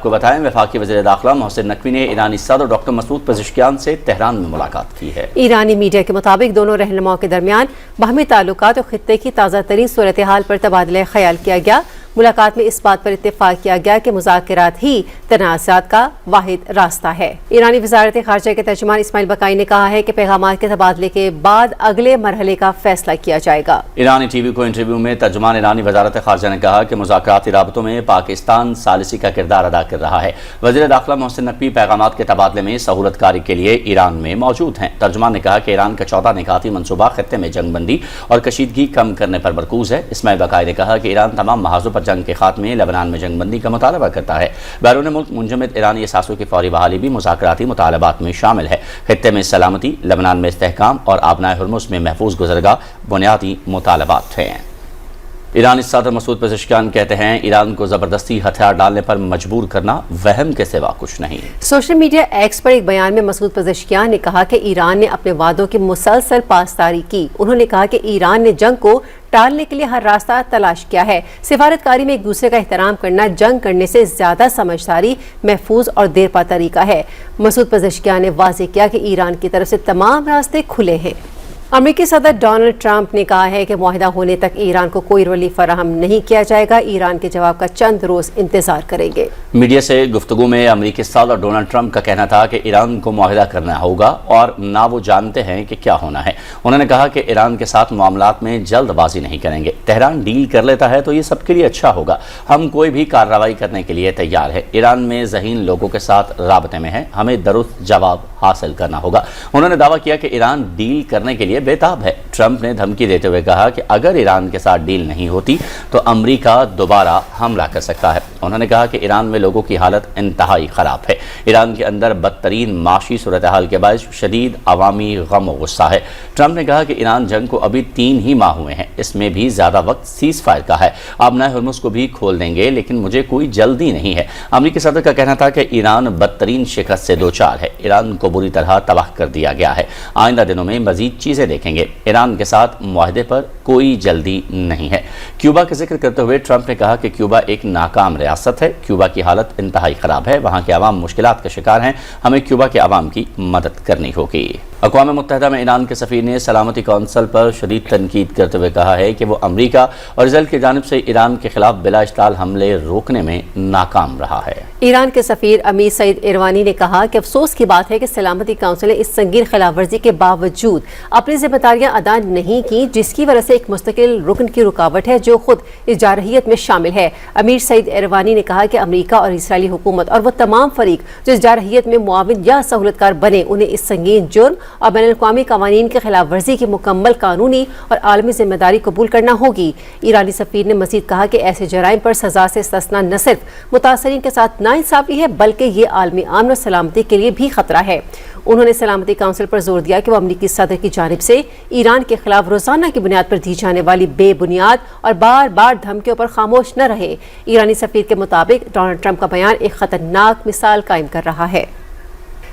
आपको बताएं, वफाकी वज़ीर दाखिला मोहसिन नकवी ने ईरानी सदर डॉक्टर मसूद पेज़ेश्कियान से तेहरान में मुलाकात की है। ईरानी मीडिया के मुताबिक दोनों रहनुमाओं के दरमियान बाहमी ताल्लुकात और खित्ते की ताज़ा तरीन सूरत हाल पर तबादला ख्याल किया गया। मुलाकात में इस बात पर इत्तेफाक किया गया कि मुज़ाकरात ही तनाज़ात का वाहिद रास्ता है। ईरानी वज़ारत ख़ारजा के तर्जुमान इस्माइल बकाई ने कहा है कि पैगामात के तबादले के बाद अगले मरहले का फैसला किया जाएगा। ईरानी टीवी को इंटरव्यू में तर्जुमान ईरानी वज़ारत ख़ारजा ने कहा कि मुज़ाकराती राबतों में पाकिस्तान सालिसी का किरदार अदा कर रहा है। वज़ीर दाखिला मोहसिन नकवी पैगामात के तबादले में सहूलत कारी के लिए ईरान में मौजूद हैं। तर्जुमान ने कहा कि ईरान का 14 निकाती मनसूबा खत्ते में जंगबंदी और कशीदगी कम करने पर मरकूज है। इस्माइल बकाई ने कहा कि ईरान तमाम महाजों पर जंग के खात्मे, लेबनान में जंगबंदी का मुतालबा करता है। बैरून मुल्क मुंजमद ईरानी असासों की फौरी बहाली भी मुज़ाकराती मुतालबात में शामिल है। खित्ते में सलामती, लेबनान में इस्तेहकाम और आबनाए हुर्मुज़ में महफूज गुज़रगाह बुनियादी मुतालबात हैं। ईरानी सदर मसूद पेज़ेश्कियान कहते हैं, ईरान को ज़बरदस्ती हथियार डालने पर मजबूर करना वहम के सिवा कुछ नहीं। सोशल मीडिया एक्स पर एक बयान में मसूद पेज़ेश्कियान ने कहा कि ईरान ने अपने वादों की मुसलसल पासदारी की। उन्होंने कहा कि ईरान ने जंग को टालने के लिए हर रास्ता तलाश किया है। सिफारतकारी में एक दूसरे का एहतराम करना जंग करने से ज्यादा समझदारी, महफूज और देरपा तरीका है। मसूद पेज़ेश्कियान ने वाज़ेह किया कि ईरान की तरफ से तमाम रास्ते खुले हैं। अमेरिकी सदर डोनाल्ड ट्रंप ने कहा है कि मुआहिदा होने तक ईरान को कोई रिलीफ फराहम नहीं किया जाएगा। ईरान के जवाब का चंद रोज इंतजार करेंगे। मीडिया से गुफ्तगू में अमेरिकी सदर डोनाल्ड ट्रंप का कहना था कि ईरान को मुआहिदा करना होगा और ना वो जानते हैं कि क्या होना है। उन्होंने कहा कि ईरान के साथ मामलात में जल्दबाजी नहीं करेंगे। तेहरान डील कर लेता है तो ये सबके लिए अच्छा होगा। हम कोई भी कार्रवाई करने के लिए तैयार है। ईरान में ज़हीन लोगों के साथ राबते में है, हमें दुरुस्त जवाब हासिल करना होगा। उन्होंने दावा किया कि ईरान डील करने के लिए बेताब है। ट्रंप ने धमकी देते हुए कहा कि अगर ईरान के साथ डील नहीं होती तो अमेरिका दोबारा हमला कर सकता है। उन्होंने कहा कि ईरान में लोगों की हालत इंतहाई ख़राब है। ईरान के अंदर बदतरीन माशी सूरत हाल के बायस शदीद अवामी गम और गुस्सा है। ट्रंप ने कहा कि ईरान जंग को अभी 3 ही माह हुए हैं, इसमें भी ज़्यादा वक्त सीज़ फायर का है। आबनाए हुर्मुज़ को भी खोल देंगे, लेकिन मुझे कोई जल्दी नहीं है। अमेरिकी सदर का कहना था कि ईरान बदतरीन शिकस्त से दो चार है। ईरान को बुरी तरह तबाह कर दिया गया है। आइंदा दिनों में मजीद चीज़ें देखेंगे। ईरान के साथ मुआहदे पर कोई जल्दी नहीं है। क्यूबा का जिक्र करते हुए ट्रंप ने कहा कि क्यूबा एक नाकाम रियासत है। क्यूबा की हालत इंतहाई ख़राब है। वहाँ के अवाम मुश्किलात का शिकार हैं। हमें क्यूबा के अवाम की मदद करनी होगी। अक़वाम मुत्तहिदा में ईरान के सफ़ीर ने सलामती कौंसल पर शदीद तनकीद करते हुए कहा है कि वो अमरीका और इज़राइल की जानिब से ईरान के खिलाफ बिला इश्ताल हमले रोकने में नाकाम रहा है। ईरान के सफ़ीर अमीर सईद इरवानी ने कहा कि अफसोस की बात है कि सलामती काउंसिल ने इस संगीन खिलाफ वर्जी के बावजूद अपनी जिम्मेदारियां अदा नहीं की, जिसकी वजह से एक मुस्तकिल रुकन की रुकावट है जो खुद इस जारहियत में शामिल है। अमीर सईद इरवानी ने कहा कि अमरीका और इसराइली हुकूमत और वो तमाम फरीक जो इस जारहियत में मुआविन या सहूलतकार बने, उन्हें इस संगीन जुर्म और बैनुल-अक़वामी क़वानीन की खिलाफ वर्जी की मुकम्मल कानूनी और आलमी जिम्मेदारी कबूल करना होगी। ईरानी सफ़ीर ने मज़ीद कहा कि ऐसे जराइम पर सज़ा से इस्तिस्ना न सिर्फ मुतासरीन के साथ नाइंसाफ़ी है, बल्कि ये आलमी अमन और सलामती के लिए भी खतरा है। उन्होंने सलामती काउंसिल पर जोर दिया कि वो अमरीकी सदर की जानिब से ईरान के खिलाफ रोजाना की बुनियाद पर दी जाने वाली बेबुनियाद और बार बार धमकियों पर खामोश न रहे। ईरानी सफ़ीर के मुताबिक डोनाल्ड ट्रंप का बयान एक खतरनाक मिसाल कायम कर रहा है।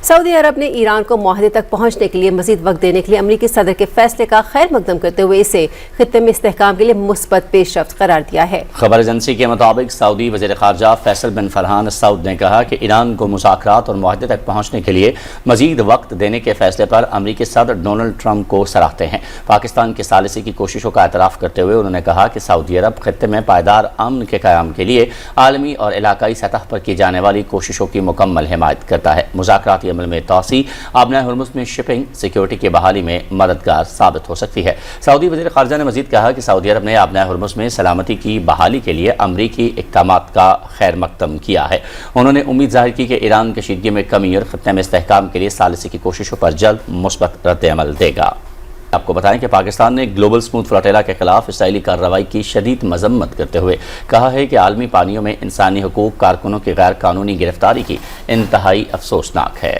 सऊदी अरब ने ईरान को मुआहदे तक पहुंचने के लिए मजीद वक्त देने के लिए अमरीकी सदर के फैसले का खैर मकदम करते हुए इसे खित्ते में इस्तेहकाम के लिए मुस्बत पेशरफ्त करार दिया है। खबर एजेंसी के मुताबिक सऊदी वज़ीर ख़ारजा फैसल बिन फरहान सऊद ने कहा कि ईरान को मुज़ाकरात और मुआहदे तक पहुंचने के लिए मजीद वक्त देने के फैसले पर अमरीकी सदर डोनाल्ड ट्रंप को सराहते हैं। पाकिस्तान की सालिसी की कोशिशों का एतराफ़ करते हुए उन्होंने कहा कि सऊदी अरब खित्ते में पायदार अमन के क़याम के लिए आलमी और इलाकाई सतह पर की जाने वाली कोशिशों की मुकम्मल हिमायत करता है। मुज़ाकराती अमल में तोसी आबनाए हुर्मुज़ में शिपिंग सिक्योरिटी की बहाली में मददगार साबित हो सकती है। सऊदी वज़ीर ख़ारजा ने मज़ीद कहा कि सऊदी अरब ने आबनाए हुर्मुज़ में सलामती की बहाली के लिए अमरीकी इक़दामात का खैर मकदम किया है। उन्होंने उम्मीद ज़ाहिर की कि ईरान कशीदगी में कमी और खित्ते में इस्तेहकाम के लिए सालिसी की कोशिशों पर जल्द मुस्बत रद्द-ए-अमल देगा। आपको बताएं कि पाकिस्तान ने ग्लोबल स्मूथ फ्लोटेला के खिलाफ इसराइली कार्रवाई की शदीद मजम्मत करते हुए कहा है कि आलमी पानियों में इंसानी हुकूक कारकुनों की गैर कानूनी गिरफ्तारी की इंतहाई अफसोसनाक है।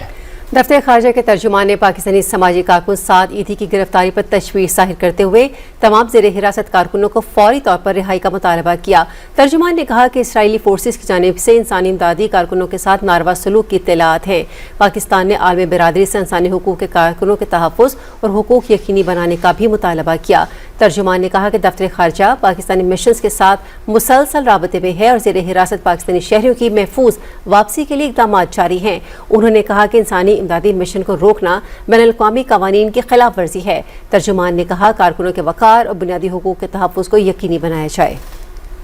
दफ्तर खारजा के तर्जुमान ने पाकिस्तानी समाजी कारकुन साद ईदी की गिरफ्तारी पर तशवीश जाहिर करते हुए तमाम ज़ेर हिरासत कारकुनों को फौरी तौर पर रिहाई का मुतालबा किया। तर्जुमान ने कहा कि इसराइली फोर्सेस की जानिब से इंसानी इमदादी कारकुनों के साथ नारवा सलूक की इत्तलात हैं। पाकिस्तान ने आलमी बिरादरी से इंसानी हुकूक के कारकुनों के तहफ़्फ़ुज़ और हुकूक यकीनी बनाने का भी मुतालबा किया। ترجمان نے کہا کہ دفتر خارجہ پاکستانی مشنز کے ساتھ مسلسل رابطے میں ہے اور زیر حراست پاکستانی شہریوں کی محفوظ واپسی کے لیے اقدامات جاری ہیں۔ انہوں نے کہا کہ انسانی امدادی مشن کو روکنا بین الاقوامی قوانین کی خلاف ورزی ہے۔ ترجمان نے کہا کارکنوں کے وقار اور بنیادی حقوق کے تحفظ کو یقینی بنایا جائے۔